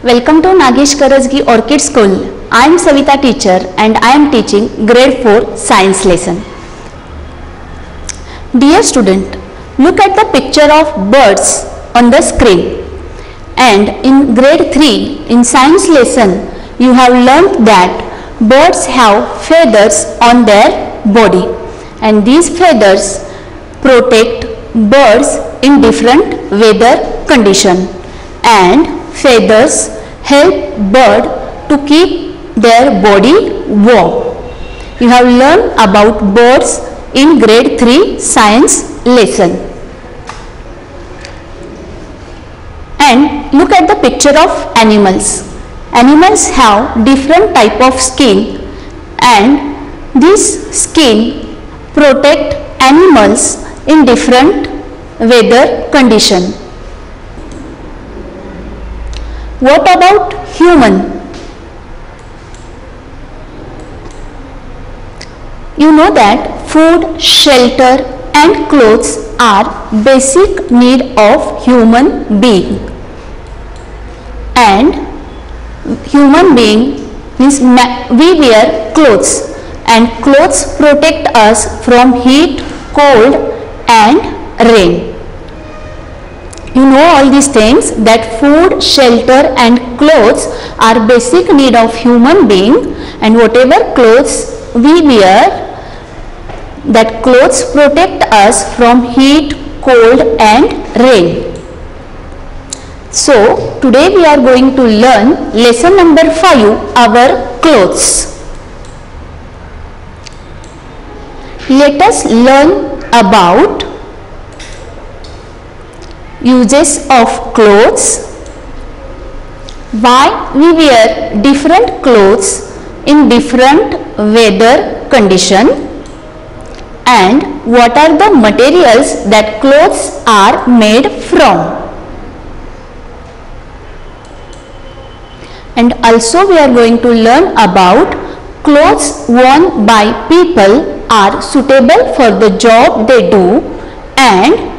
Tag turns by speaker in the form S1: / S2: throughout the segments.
S1: Welcome to Nagesh Karajgi Orchid School. I am Savita teacher and I am teaching grade 4 science lesson. Dear student, look at the picture of birds on the screen. And in grade 3 in science lesson you have learnt that birds have feathers on their body, and these feathers protect birds in different weather condition, and feathers help bird to keep their body warm. You have learned about birds in grade 3 science lesson. And look at the picture of animals. Animals have different type of skin, and this skin protect animals in different weather condition. What about human? You know that food, shelter and clothes are basic need of human being, and human being means we wear clothes, and clothes protect us from heat, cold and rain. You know all these things, that food, shelter and clothes are basic need of human being, and whatever clothes we wear, that clothes protect us from heat, cold and rain. So today we are going to learn lesson number 5, our clothes. Let us learn about uses of clothes, why we wear different clothes in different weather condition, and what are the materials that clothes are made from. And also we are going to learn about clothes worn by people are suitable for the job they do, and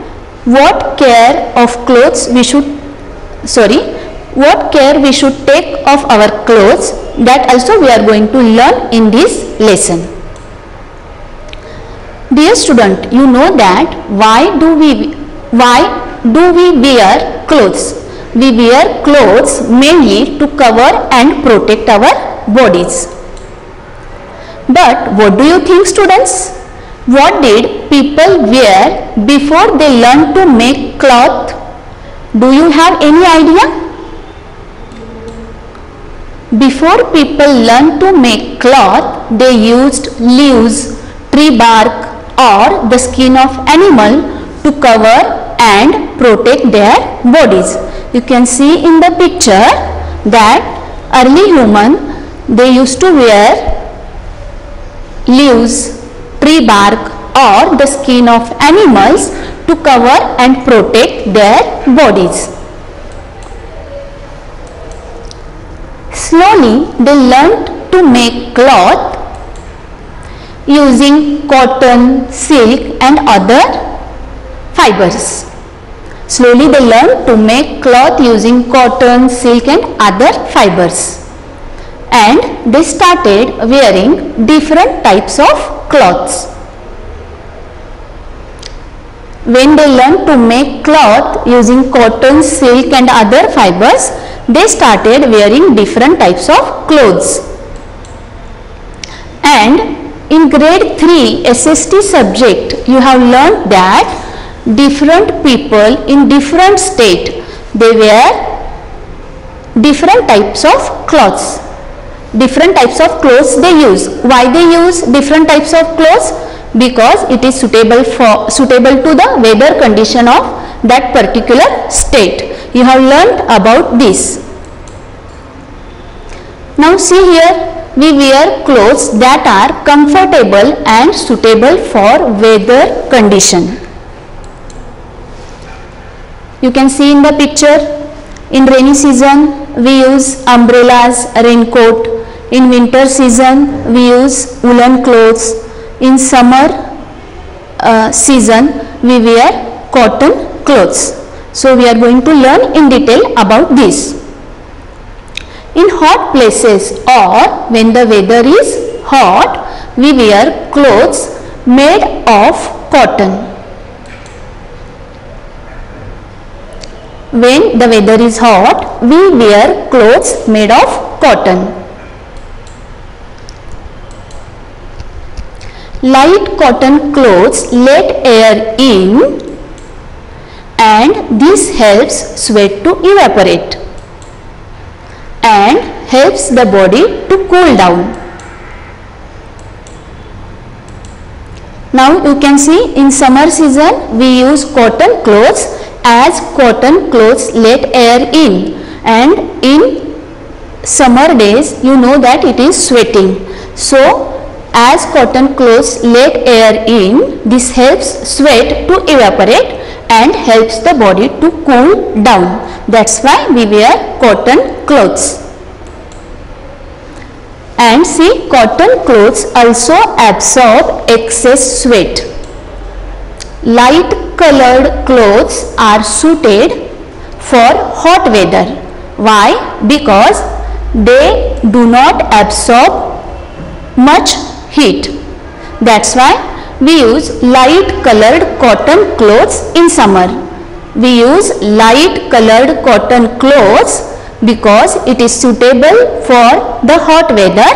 S1: what care we should take of our clothes, that also we are going to learn in this lesson. Dear student, you know that why do we wear clothes? We wear clothes mainly to cover and protect our bodies. But what do you think, students? What did people wear before they learned to make cloth? Do you have any idea? Before people learned to make cloth, they used leaves, tree bark or the skin of animal to cover and protect their bodies. You can see in the picture that early human, they used to wear leaves, tree bark or the skin of animals to cover and protect their bodies. Slowly they learned to make cloth using cotton, silk and other fibers. Slowly they learned to make cloth using cotton, silk and other fibers. And they started wearing different types of cloths. When they learned to make cloth using cotton, silk and other fibers, they started wearing different types of clothes. And in grade 3 SST subject, you have learned that different people in different state, they wear different types of clothes. Different types of clothes they use. Why they use different types of clothes? Because it is suitable to the weather condition of that particular state. You have learned about this. Now see here, we wear clothes that are comfortable and suitable for weather condition. You can see in the picture, in rainy season we use umbrellas, raincoat. In winter season we use woolen clothes. In summer season we wear cotton clothes. So we are going to learn in detail about this. In hot places or when the weather is hot, we wear clothes made of cotton. When the weather is hot, we wear clothes made of cotton. Light cotton clothes let air in and this helps sweat to evaporate and helps the body to cool down. Now you can see in summer season we use cotton clothes, as cotton clothes let air in, and in summer days you know that it is sweating. So as cotton clothes let air in, this helps sweat to evaporate and helps the body to cool down. That's why we wear cotton clothes. And see, cotton clothes also absorb excess sweat. Light colored clothes are suited for hot weather. Why? Because they do not absorb much heat. That's why we use light colored cotton clothes in summer. We use light colored cotton clothes because it is suitable for the hot weather,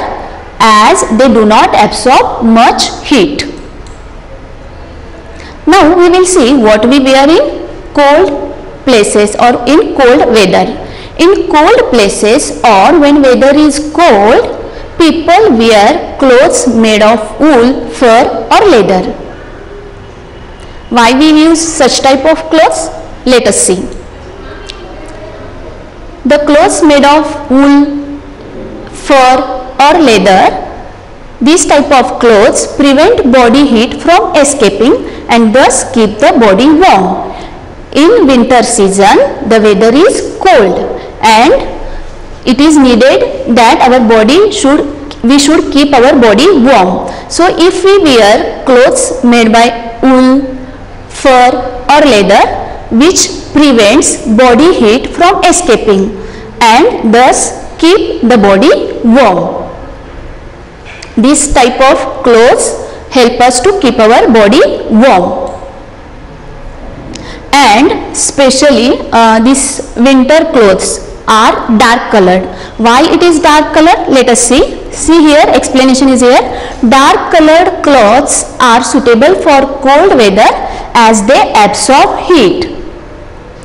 S1: as they do not absorb much heat. Now we will see what we wear in cold places or in cold weather. In cold places or when weather is cold, people wear clothes made of wool, fur or leather. Why we use such type of clothes? Let us see. The clothes made of wool, fur or leather, these type of clothes prevent body heat from escaping and thus keep the body warm. In winter season, the weather is cold and it is needed that we should keep our body warm. So if we wear clothes made by wool, fur or leather, which prevents body heat from escaping and thus keep the body warm. This type of clothes help us to keep our body warm. And especially these winter clothes are dark colored. Why it is dark colored? Let us see. See here, explanation is here. Dark colored clothes are suitable for cold weather as they absorb heat.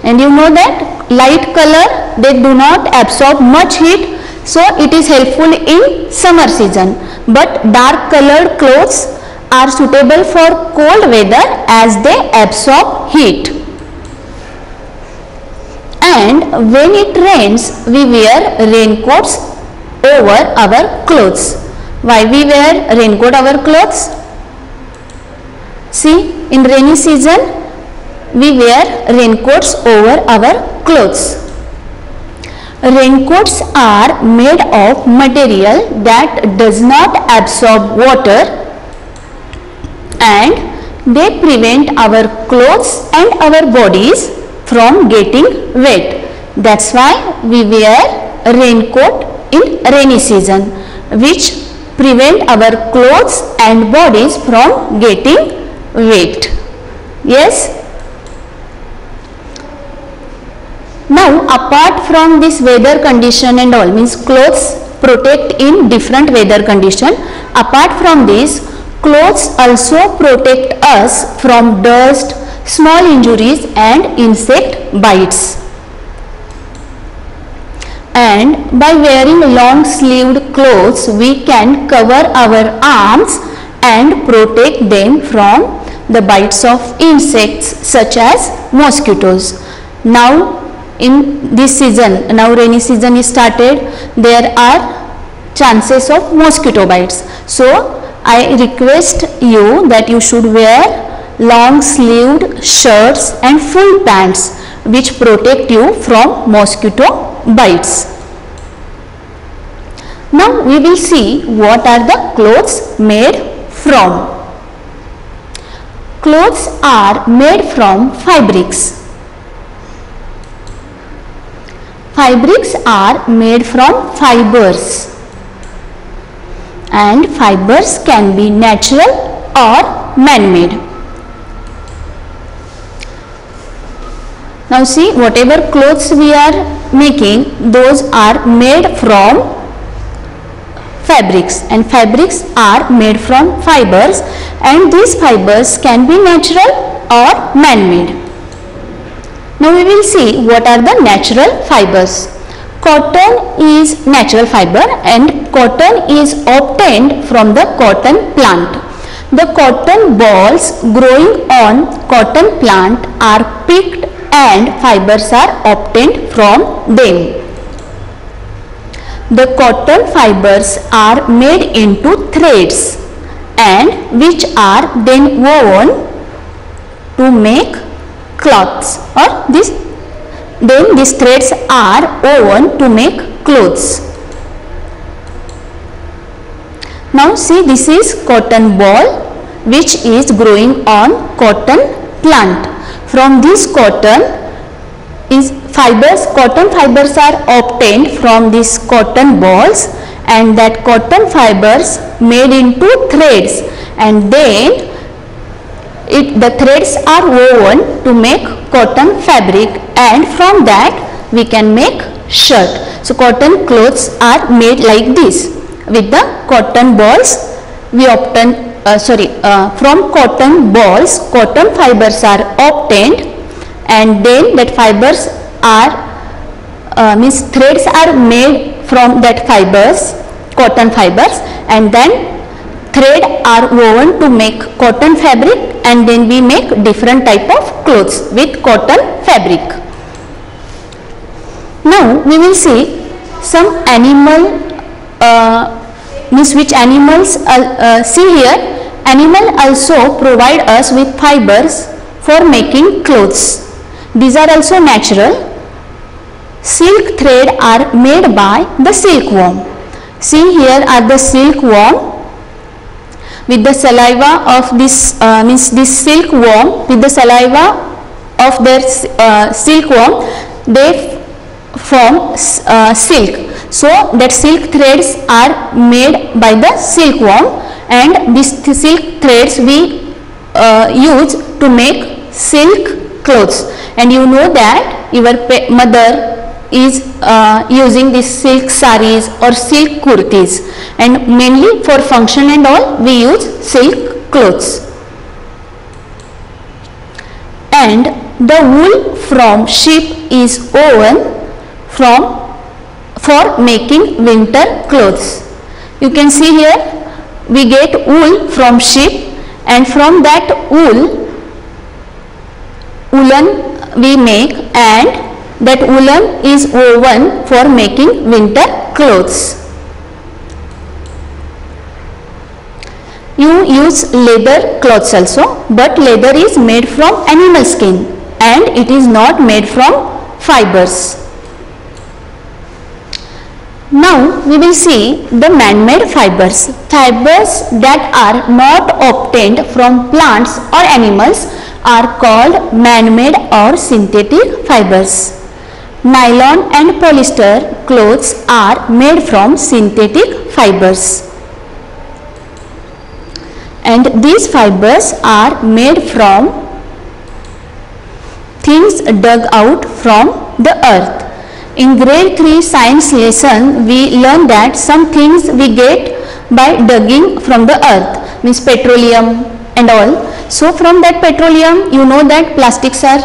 S1: And you know that light color, they do not absorb much heat, so it is helpful in summer season. But dark colored clothes are suitable for cold weather as they absorb heat. And when it rains, we wear raincoats over our clothes. Why we wear raincoat over clothes? See, in rainy season, we wear raincoats over our clothes. Raincoats are made of material that does not absorb water and they prevent our clothes and our bodies from getting wet. That's why we wear a raincoat in rainy season, which prevent our clothes and bodies from getting wet. Yes? Now apart from this weather condition and all, means clothes protect in different weather condition. Apart from this, clothes also protect us from dust, small injuries and insect bites. And by wearing long sleeved clothes, we can cover our arms and protect them from the bites of insects such as mosquitoes. Now in this season, now rainy season is started, there are chances of mosquito bites. So I request you that you should wear long sleeved shirts and full pants which protect you from mosquito bites. Now we will see what are the clothes made from. Clothes are made from fabrics. fabrics are made from fibers, and fibers can be natural or man-made. Now see, whatever clothes we are making, those are made from fabrics, and fabrics are made from fibers, and these fibers can be natural or man-made. Now we will see what are the natural fibers. Cotton is natural fiber, and cotton is obtained from the cotton plant. The cotton balls growing on cotton plant are picked and fibers are obtained from them. The cotton fibers are made into threads, and which are then woven to make cloths, or then these threads are woven to make clothes. Now see, this is cotton ball which is growing on cotton plant. From this cotton fibers are obtained from these cotton balls, and that cotton fibers made into threads, and then the threads are woven to make cotton fabric, and from that we can make shirt. So cotton clothes are made like this. With the cotton balls we obtain from cotton balls cotton fibers are obtained, and then that fibers are threads are made from that cotton fibers, and then thread are woven to make cotton fabric, and then we make different type of clothes with cotton fabric. Now we will see some animal which animals see here. Animal also provide us with fibers for making clothes. These are also natural. Silk thread are made by the silkworm. See, here are the silkworm. With the saliva of this this silkworm, with the saliva of their silkworm, they form silk. So that silk threads are made by the silkworm, and these silk threads we use to make silk clothes. And you know that your mother is using these silk saris or silk kurtis, and mainly for function and all we use silk clothes. And the wool from sheep is woven for making winter clothes. You can see here we get wool from sheep, and from that woolen we make, and that woolen is woven for making winter clothes. You use leather clothes also, but leather is made from animal skin and it is not made from fibers. Now we will see the man-made fibers. Fibers that are not obtained from plants or animals are called man-made or synthetic fibers. Nylon and polyester clothes are made from synthetic fibers, and these fibers are made from things dug out from the earth. In grade 3 science lesson we learn that some things we get by digging from the earth, means petroleum and all. So from that petroleum you know that plastics are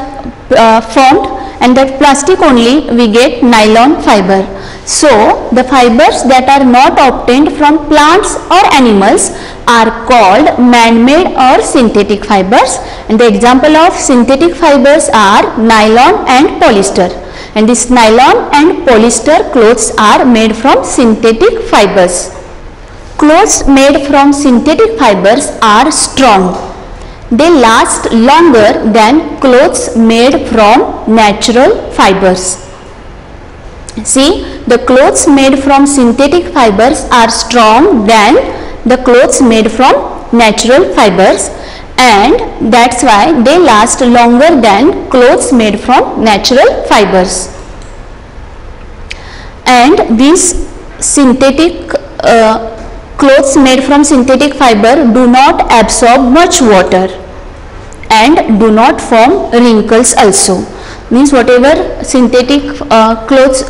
S1: formed, and that plastic only we get nylon fiber. So the fibers that are not obtained from plants or animals are called man-made or synthetic fibers, and the example of synthetic fibers are nylon and polyester, and this nylon and polyester clothes are made from synthetic fibers. Clothes made from synthetic fibers are strong. They last longer than clothes made from natural fibers. See, the clothes made from synthetic fibers are strong than the clothes made from natural fibers, and that's why they last longer than clothes made from natural fibers. and these synthetic clothes made from synthetic fiber do not absorb much water and do not form wrinkles also. Means whatever synthetic clothes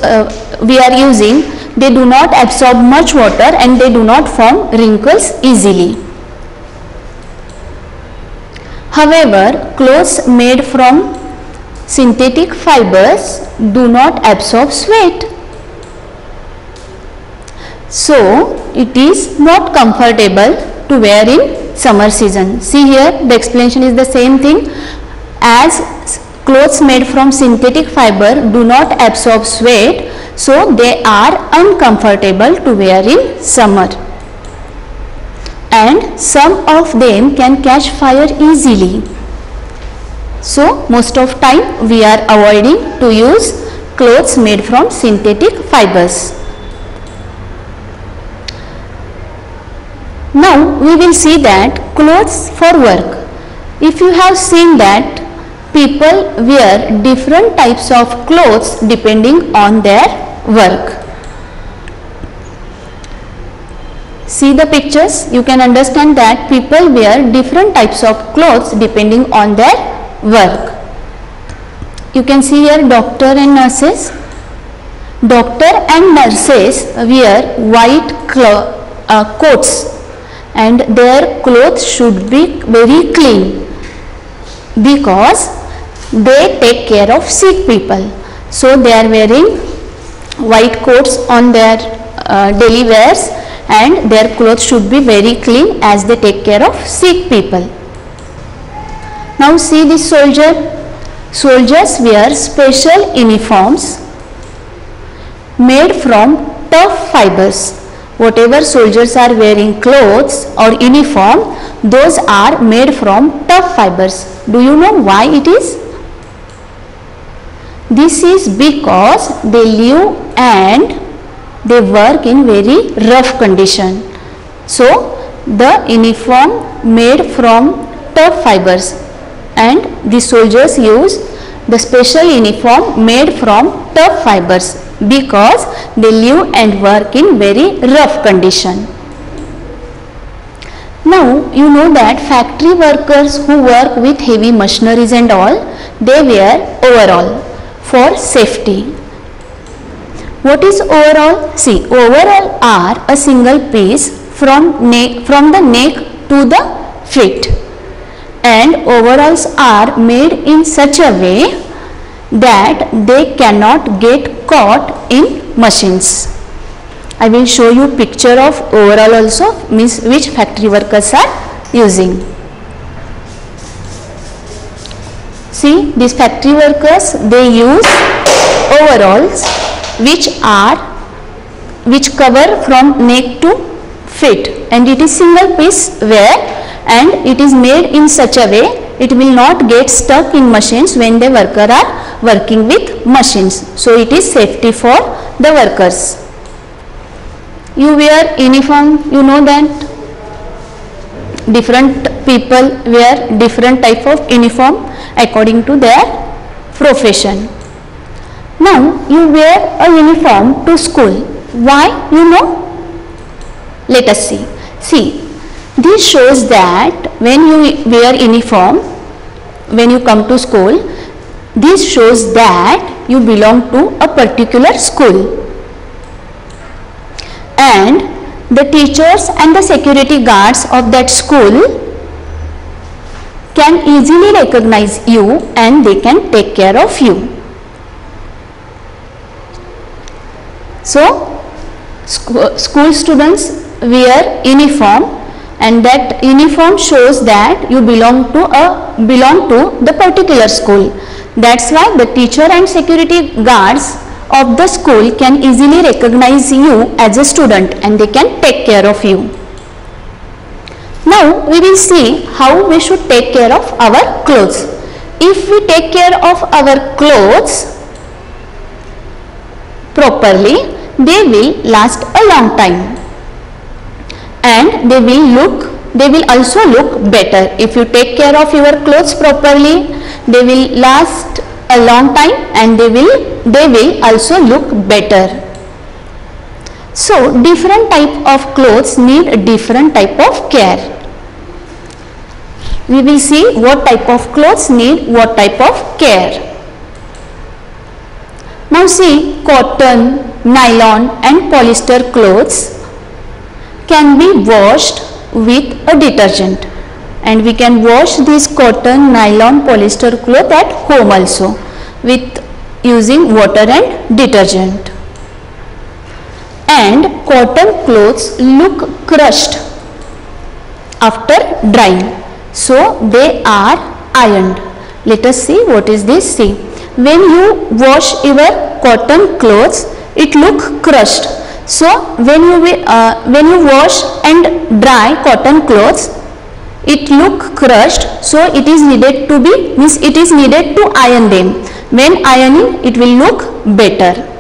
S1: we are using, they do not absorb much water and they do not form wrinkles easily. However, clothes made from synthetic fibers do not absorb sweat. So it is not comfortable to wear in summer season. See here, the explanation is the same thing. As clothes made from synthetic fiber do not absorb sweat, so they are uncomfortable to wear in summer. And some of them can catch fire easily. So most of time we are avoiding to use clothes made from synthetic fibers. Now we will see that clothes for work. If you have seen that people wear different types of clothes depending on their work. See the pictures, you can understand that people wear different types of clothes depending on their work. You can see here doctor and nurses. Doctor and nurses wear white coats and their clothes should be very clean because they take care of sick people. So they are wearing white coats on their daily wears and their clothes should be very clean as they take care of sick people. Now see this soldier. Soldiers wear special uniforms made from tough fibers. Whatever soldiers are wearing clothes or uniform, those are made from tough fibers. Do you know why it is? This is because they live and they work in very rough condition. So the uniform made from tough fibers, and the soldiers use the special uniform made from tough fibers because they live and work in very rough condition. Now you know that factory workers who work with heavy machineries and all, they wear overall for safety. What is overall? See, overall are a single piece from the neck to the feet, and overalls are made in such a way that they cannot get caught in machines. I will show you picture of overall also, means which factory workers are using. See, these factory workers, they use overalls which cover from neck to feet, and it is single piece wear and it is made in such a way it will not get stuck in machines when the workers are working with machines. So it is safety for the workers. You wear uniform, you know that different people wear different type of uniform according to their profession. Now you wear a uniform to school. Why? You know? Let us see. See, this shows that when you wear uniform, when you come to school, this shows that you belong to a particular school. And the teachers and the security guards of that school can easily recognize you and they can take care of you. So, school students wear uniform, and that uniform shows that you belong to the particular school. That's why the teacher and security guards of the school can easily recognize you as a student and they can take care of you. Now we will see how we should take care of our clothes. If we take care of our clothes properly, they will last a long time and they will also look better. If you take care of your clothes properly, they will last a long time and they will also look better. So different type of clothes need different type of care. We will see what type of clothes need what type of care. Now see, cotton, nylon and polyester clothes can be washed with a detergent, and we can wash this cotton, nylon, polyester cloth at home also with using water and detergent. And cotton clothes look crushed after drying, so they are ironed. Let us see what is this. See, when you wash your cotton clothes, it look crushed. So when you wash and dry cotton clothes, it look crushed. So it is needed to be, means it is needed to iron them. When ironing, it will look better.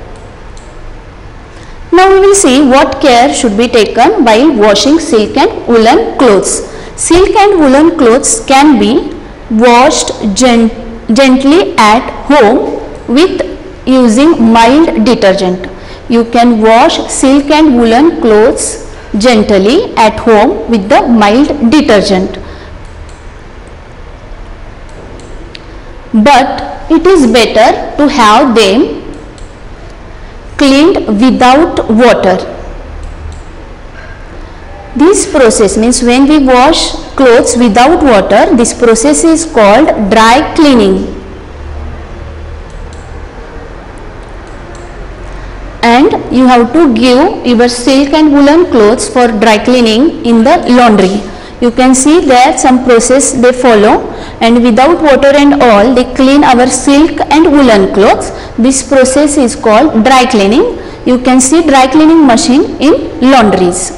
S1: Now we will see what care should be taken while washing silk and woolen clothes. Silk and woolen clothes can be washed gently at home with using mild detergent. You can wash silk and woolen clothes gently at home with the mild detergent. But it is better to have them cleaned without water. This process means when we wash clothes without water, this process is called dry cleaning. And you have to give your silk and woolen clothes for dry cleaning in the laundry. You can see there some process they follow, and without water and all they clean our silk and woolen clothes. This process is called dry cleaning. You can see dry cleaning machine in laundries.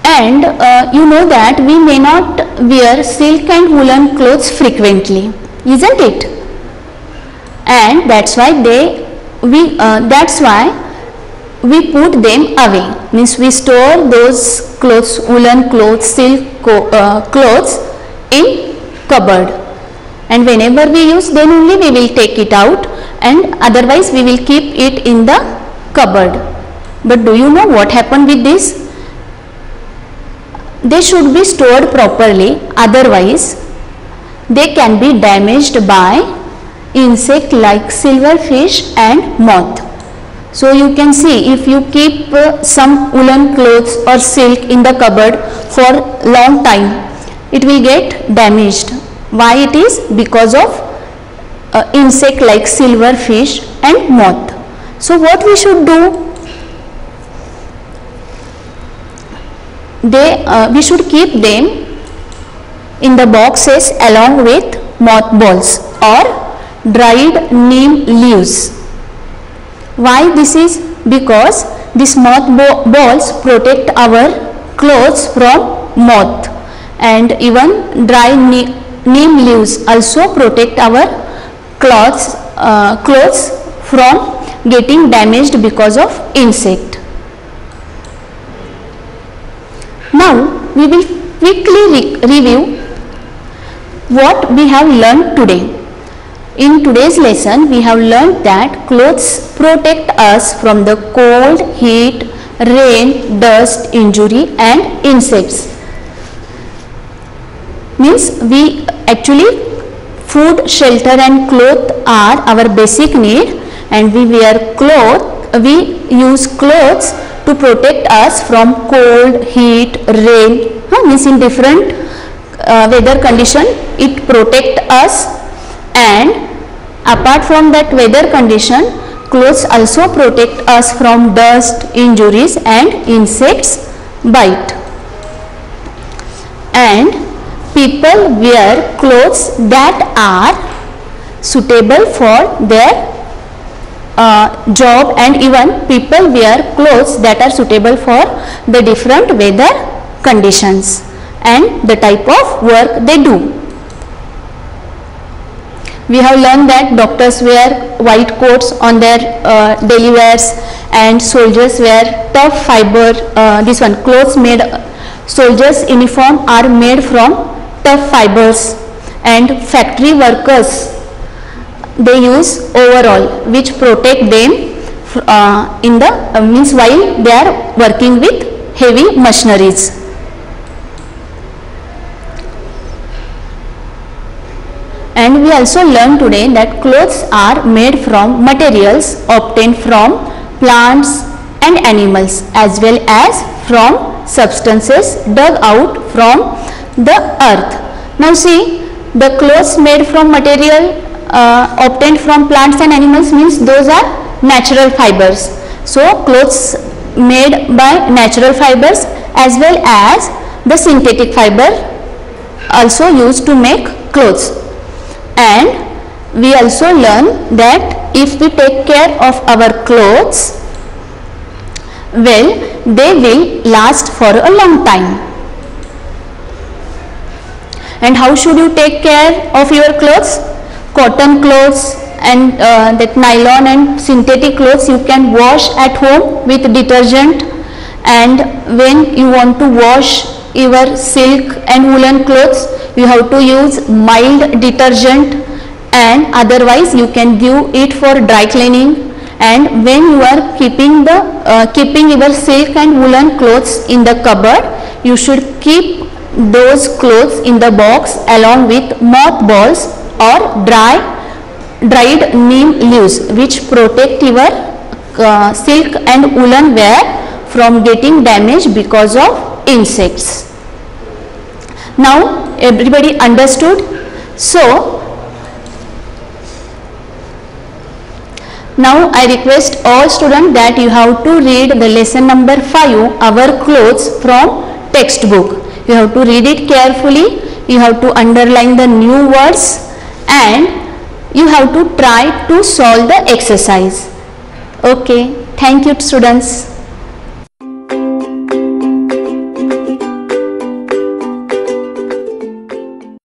S1: And you know that we may not wear silk and woolen clothes frequently, isn't it? And that's why we put them away. Means we store those clothes, woolen clothes, silk clothes in cupboard, and whenever we use, then only we will take it out, and otherwise we will keep it in the cupboard. But do you know what happened with this? They should be stored properly, otherwise they can be damaged by insect like silverfish and moth. So you can see, if you keep some woolen clothes or silk in the cupboard for long time, it will get damaged. Why it is? Because of insect like silverfish and moth. So what we should do? We should keep them in the boxes along with mothballs or dried neem leaves. Why this is? Because these mothballs protect our clothes from moth, and even dry neem leaves also protect our clothes from getting damaged because of insect. Now we will quickly review what we have learned today. In today's lesson, we have learned that clothes protect us from the cold, heat, rain, dust, injury and insects. Means we actually, food, shelter and cloth are our basic need, and we use clothes to protect us from cold, heat, rain. Means in different weather condition it protect us. And apart from that weather condition, clothes also protect us from dust, injuries and insects bite. And people wear clothes that are suitable for their job, and even people wear clothes that are suitable for the different weather conditions and the type of work they do. We have learned that doctors wear white coats on their daily wears, and soldiers wear tough fiber, soldiers uniform are made from tough fibers, and factory workers, they use overall which protect them in the means while they are working with heavy machineries. And we also learned today that clothes are made from materials obtained from plants and animals as well as from substances dug out from the earth. Now see, the clothes made from material obtained from plants and animals means those are natural fibers. So clothes made by natural fibers as well as the synthetic fiber also used to make clothes. And we also learn that if we take care of our clothes, well, they will last for a long time. And how should you take care of your clothes? Cotton clothes and that nylon and synthetic clothes you can wash at home with detergent, and when you want to wash your silk and woolen clothes you have to use mild detergent, and otherwise you can give it for dry cleaning. And when you are keeping your silk and woolen clothes in the cupboard, you should keep those clothes in the box along with mothballs or dried neem leaves which protect your silk and woolen wear from getting damaged because of insects. Now everybody understood? So now I request all students that you have to read the lesson number 5, Our Clothes, from textbook. You have to read it carefully, you have to underline the new words, and you have to try to solve the exercise. Okay, thank you students.